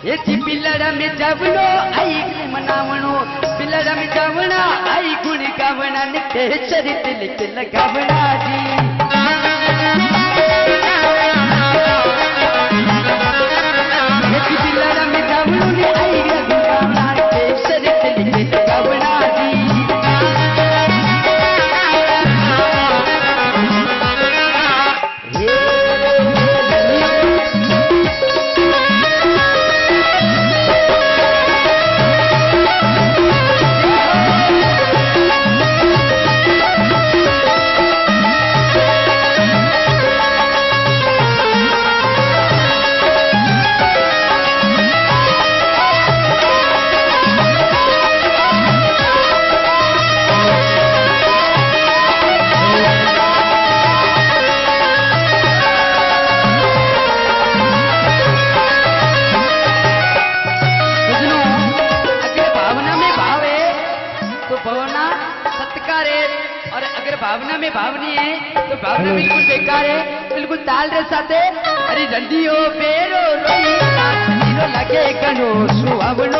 एची पिलड़ा में जावणो आई मनावणो पिलड़ा में जावणा आई गुण गावणा निके चरित लिख लगावणा जी एची पिलड़ा में जावणो ने आई गुण गावणा निके चरित लिख लगावणा जी भावना में भावनी है तो भावना बिल्कुल बेकार है बिल्कुल ताल रे साथे अरे जल्दी ओ पेरो रोई नीरो लगे कनो सुहावनो